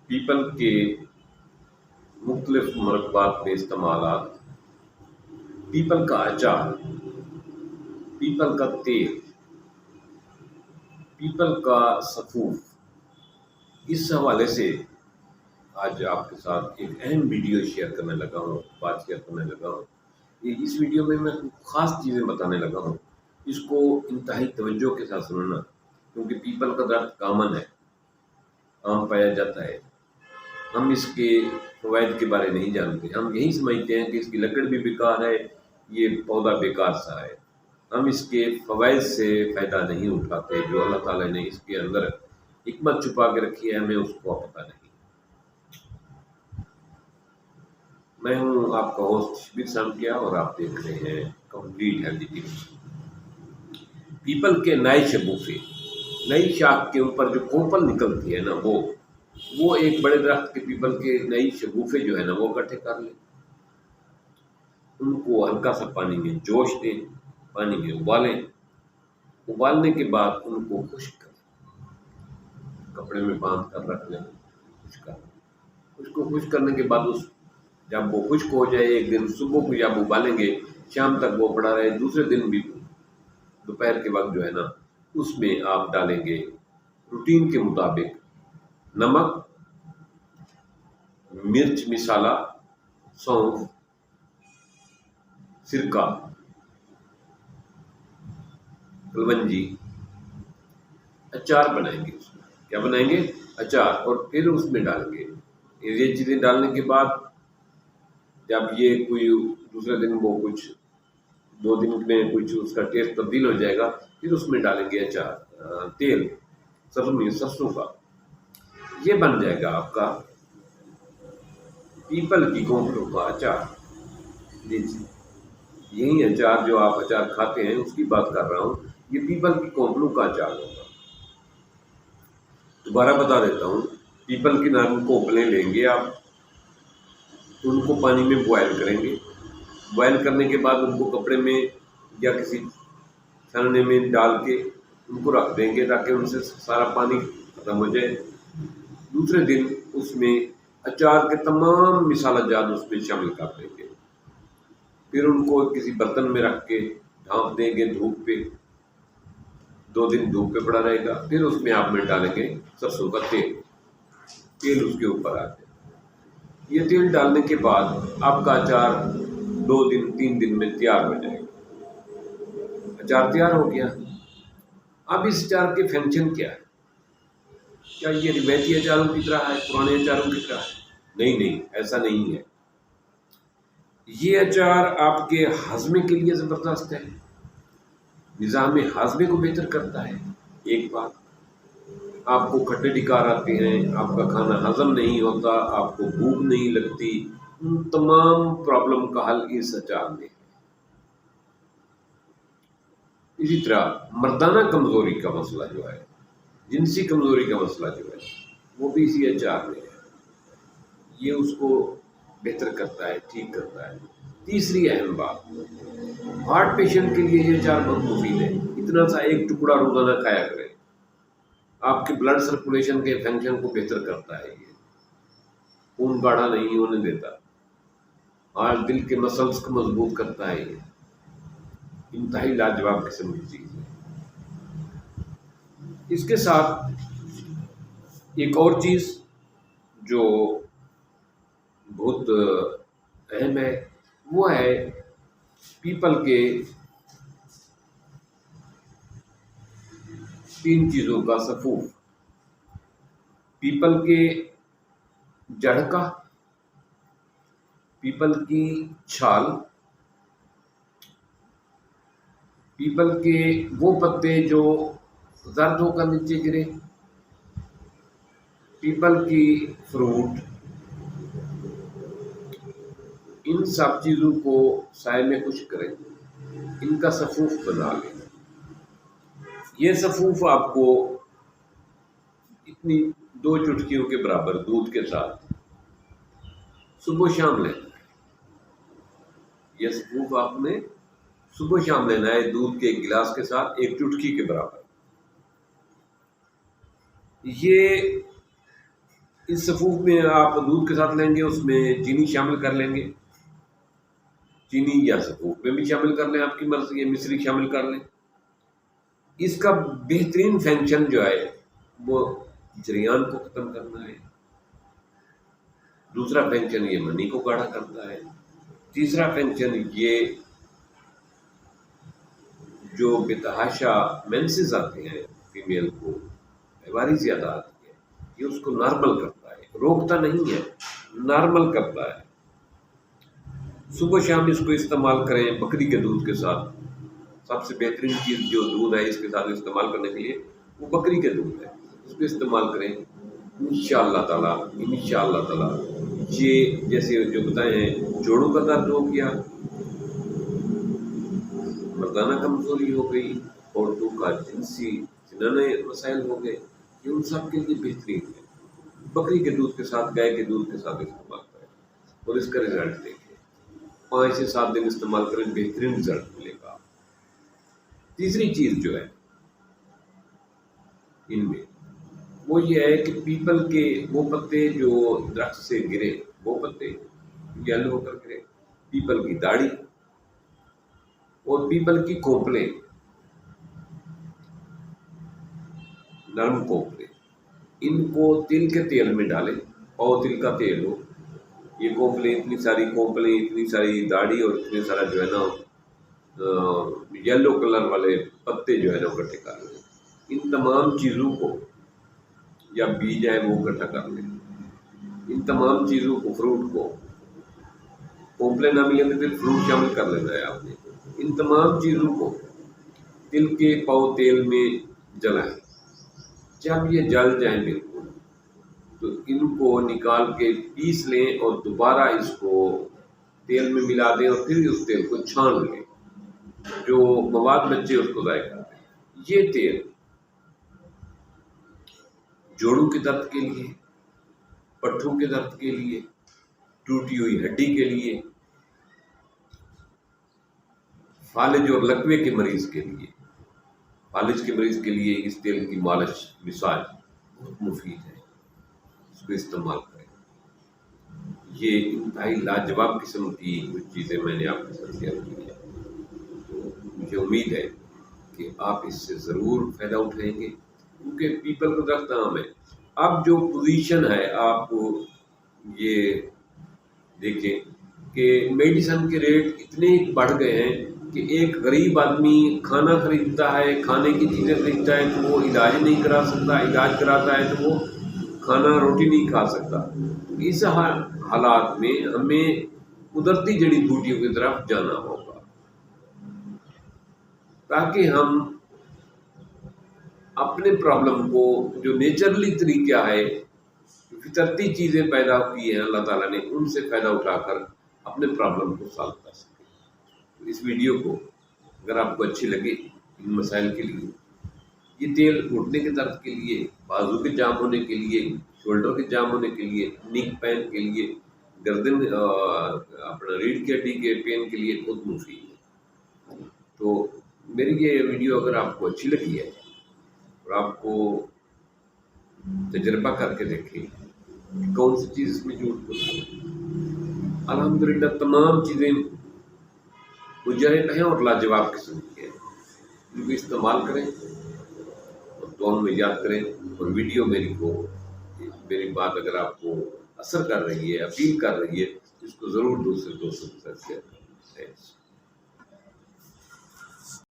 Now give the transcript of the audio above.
People کے مختلف مرکبات میں استعمالات: پیپل کا اچار، پیپل کا تیل، پیپل کا سفوف۔ اس حوالے سے آج آپ کے ساتھ ایک اہم ویڈیو شیئر کرنے لگا ہوں، بات شیئر کرنے لگا ہوں۔ اس ویڈیو میں خاص چیزیں بتانے لگا ہوں، اس کو انتہائی توجہ کے ساتھ سننا، کیونکہ پیپل کا درخت کامن ہے، عام پایا جاتا ہے۔ ہم اس کے فوائد کے بارے نہیں جانتے، ہم یہی سمجھتے ہیں کہ اس کی لکڑ بھی بیکار ہے، یہ پودا بیکار سا ہے۔ ہم اس کے فوائد سے فائدہ نہیں اٹھاتے، جو اللہ تعالیٰ نے اس کے اندر حکمت چھپا کے رکھی ہے، ہمیں اس کو پتہ نہیں۔ میں ہوں آپ کا ہوسٹ شبیر سانکیا اور آپ دیکھ رہے ہیں کمپلیٹ ہیلتھی ٹپس۔ پیپل کے نئے شگوفے، نئی شاخ کے اوپر جو کوپل نکلتی ہے نا، وہ ایک بڑے درخت کے پیپل کے نئی شگوفے جو ہے نا، وہ اکٹھے کر لیں، ان کو ہلکا سا پانی میں جوش دیں، پانی میں ابالیں، ابالنے کے بعد ان کو خشک کریں، کپڑے میں باندھ کر رکھ لیں، خشک کرنے کے بعد جب وہ خشک ہو جائے، ایک دن صبح کو جب ابالیں گے، شام تک وہ پڑا رہے، دوسرے دن بھی دوپہر کے وقت جو ہے نا، اس میں آپ ڈالیں گے روٹین کے مطابق نمک، مرچ مسالہ، سونف، سرکہ، کلونجی۔ اچار بنائیں گے، اس میں کیا بنائیں گے؟ اچار، اور پھر اس میں ڈالیں گے یہ چیزیں۔ ڈالنے کے بعد جب یہ کوئی دوسرے دن وہ کچھ 2 دن میں کچھ اس کا ٹیسٹ تبدیل ہو جائے گا، پھر اس میں ڈالیں گے اچار، تیل سرسوں کا۔ یہ بن جائے گا آپ کا پیپل کی کونپلوں کا اچار۔ جی، یہی اچار جو آپ اچار کھاتے ہیں اس کی بات کر رہا ہوں، یہ پیپل کی کونپلوں کا اچار ہوگا۔ دوبارہ بتا دیتا ہوں، پیپل کی نرم کونپلیں لیں گے آپ، ان کو پانی میں بوائل کریں گے، بوائل کرنے کے بعد ان کو کپڑے میں یا کسی چھننے میں ڈال کے ان کو رکھ دیں گے تاکہ ان سے سارا پانی ختم ہو جائے۔ دوسرے دن اس میں اچار کے تمام مسالہ جات اس میں شامل کر دیں گے، پھر ان کو کسی برتن میں رکھ کے ڈھانپ دیں گے دھوپ پہ، 2 دن دھوپ پہ پڑا رہے گا۔ پھر اس میں آپ میں ڈالیں گے سرسوں کا تیل اس کے اوپر آ جائے۔ یہ تیل ڈالنے کے بعد آپ کا اچار 2 دن 3 دن میں تیار ہو جائے گا۔ اچار تیار ہو گیا۔ اب اس اچار کے فنکشن کیا ہے؟ کیا یہ روایتی اچاروں کی طرح ہے، پرانے اچاروں کی طرح ہے؟ نہیں، ایسا نہیں ہے۔ یہ اچار آپ کے ہاضمے کے لیے زبردست ہے، نظام ہاضمے کو بہتر کرتا ہے۔ ایک بات، آپ کو کھٹے ڈکار آتے ہیں، آپ کا کھانا ہضم نہیں ہوتا، آپ کو بھوک نہیں لگتی، ان تمام پرابلم کا حل اس اچار میں ہے۔ اسی طرح مردانہ کمزوری کا مسئلہ جو ہے، جنسی کمزوری کا مسئلہ جو ہے، وہ بھی اسی اچار میں ہے، یہ اس کو بہتر کرتا ہے، ٹھیک کرتا ہے۔ تیسری اہم بات، ہارٹ پیشنٹ کے لیے یہ اچار بہت مفید ہے۔ اتنا سا ایک ٹکڑا روزانہ کھایا کریں، آپ کے بلڈ سرکولیشن کے فنکشن کو بہتر کرتا ہے، یہ خون گاڑھا نہیں ہونے دیتا، اور دل کے مسلز کو مضبوط کرتا ہے، یہ انتہائی لاجواب قسم کی چیز ہے۔ اس کے ساتھ ایک اور چیز جو بہت اہم ہے، وہ ہے پیپل کے 3 چیزوں کا سفوف: پیپل کے جڑ کا، پیپل کی چھال، پیپل کے وہ پتے جو زرد ہو کر نیچے گرے، پیپل کی فروٹ۔ ان سب چیزوں کو سائے میں خشک کریں، ان کا سفوف بنا لیں۔ یہ سفوف آپ کو اتنی 2 چٹکیوں کے برابر دودھ کے ساتھ صبح شام لینا ہے۔ یہ سفوف آپ نے صبح شام لینا ہے، دودھ کے 1 گلاس کے ساتھ 1 چٹکی کے برابر۔ یہ اس سفوف میں آپ دودھ کے ساتھ لیں گے، اس میں چینی شامل کر لیں گے، چینی یا سفوف میں بھی شامل کر لیں، آپ کی مرضی ہے، مصری شامل کر لیں۔ اس کا بہترین فنکشن جو ہے وہ جریان کو ختم کرنا ہے، دوسرا فنکشن یہ منی کو گاڑھا کرتا ہے، تیسرا فنکشن یہ جو بتحاشا مینسز آتے ہیں فیمیل کو، بیماری زیادہ آتی ہے، یہ اس کو نارمل کرتا ہے، روکتا نہیں ہے، نارمل کرتا ہے۔ صبح شام اس کو استعمال کریں بکری کے دودھ کے ساتھ، سب سے بہترین چیز جو دودھ ہے اس کے ساتھ استعمال کرنے کے لیے وہ بکری کے دودھ ہے، اس کو استعمال کریں انشاءاللہ تعالی یہ جیسے جو بتائے ہیں جوڑوں کا درد ہو گیا، مردانہ کمزوری ہو گئی، عورتوں کا جنسی مسائل ہو گئے، یہ ان سب کے لیے بہترین ہے۔ بکری کے دودھ کے ساتھ، گائے کے دودھ کے ساتھ استعمال کریں اور اس کا رزلٹ دیکھیں، 5 سے 7 دن استعمال کریں، بہترین رزلٹ ملے گا۔ تیسری چیز جو ہے ان میں وہ یہ ہے کہ پیپل کے وہ پتے جو درخت سے گرے، وہ پتے یلو ہو کر گرے، پیپل کی داڑھی اور پیپل کی کونپلیں، نرم کونپلیں، ان کو تل کے تیل میں ڈالیں، اور تل کا تیل ہو، یہ کونپلیں اتنی ساری داڑھی اور اتنے سارا جو ہے نا یلو کلر والے پتے جو ہے نا اکٹھے کر لیں، ان تمام چیزوں کو یا بیج ہے وہ اکٹھا کر لیں، ان تمام چیزوں کو، فروٹ کو، کونپلیں نہ ملیں تو پھر فروٹ شامل کر لینا ہے آپ نے، ان تمام چیزوں کو تل کے پاؤ تیل میں جلائیں، جب یہ جل جائیں بالکل تو ان کو نکال کے پیس لیں اور دوبارہ اس کو تیل میں ملا دیں اور پھر اس تیل کو چھان لیں، جو مواد بچے اس کو ضائع کر دیں۔ یہ تیل جوڑوں کے درد کے لیے، پٹھوں کے درد کے لیے، ٹوٹی ہوئی ہڈی کے لیے، فالج اور لکوے کے مریض کے لیے، فالج کے مریض کے لیے اس تیل کی مالش، مساج بہت مفید ہے، اس کو استعمال کریں۔ یہ انتہائی لاجواب قسم کی کچھ چیزیں میں نے آپ کے ساتھ شیئر کی ہیں، تو مجھے امید ہے کہ آپ اس سے ضرور فائدہ اٹھائیں گے، کیونکہ پیپل کا درخت عام ہے۔ اب جو پوزیشن ہے آپ یہ دیکھیں کہ میڈیسن کے ریٹ اتنے بڑھ گئے ہیں کہ ایک غریب آدمی کھانا خریدتا ہے، کھانے کی چیزیں خریدتا ہے تو وہ علاج نہیں کرا سکتا، علاج کراتا ہے تو وہ کھانا روٹی نہیں کھا سکتا۔ اس حالات میں ہمیں قدرتی جڑی بوٹیوں کی طرف جانا ہوگا تاکہ ہم اپنے پرابلم کو جو نیچرلی طریقہ ہے، فطرتی چیزیں پیدا کی ہیں اللہ تعالیٰ نے، ان سے فائدہ اٹھا کر اپنے پرابلم کو سالو کر سکیں۔ اس ویڈیو کو اگر آپ کو اچھی لگے ان مسائل کے لیے، یہ تیل گھٹنے کے درد کے لیے، بازو کے جام ہونے کے لیے، شولڈر کے جام ہونے کے لیے، نیک پین کے لیے، گردن اپنا ریڑھ کی ہڈی کے پین کے لیے بہت مفید ہے۔ تو میری یہ ویڈیو اگر آپ کو اچھی لگی ہے اور آپ کو تجربہ کر کے دیکھیں کہ کون سی چیز اس میں جھوٹ بولتی ہے، الحمدللہ تمام چیزیں مجرب ہیں اور لاجواب قسم کی ہیں، ان کو استعمال کریں اور دعاؤں میں یاد کریں، اور ویڈیو میری بات اگر آپ کو اثر کر رہی ہے، اپیل کر رہی ہے، اس کو ضرور دوسرے دوستوں کے ساتھ شیئر کریں۔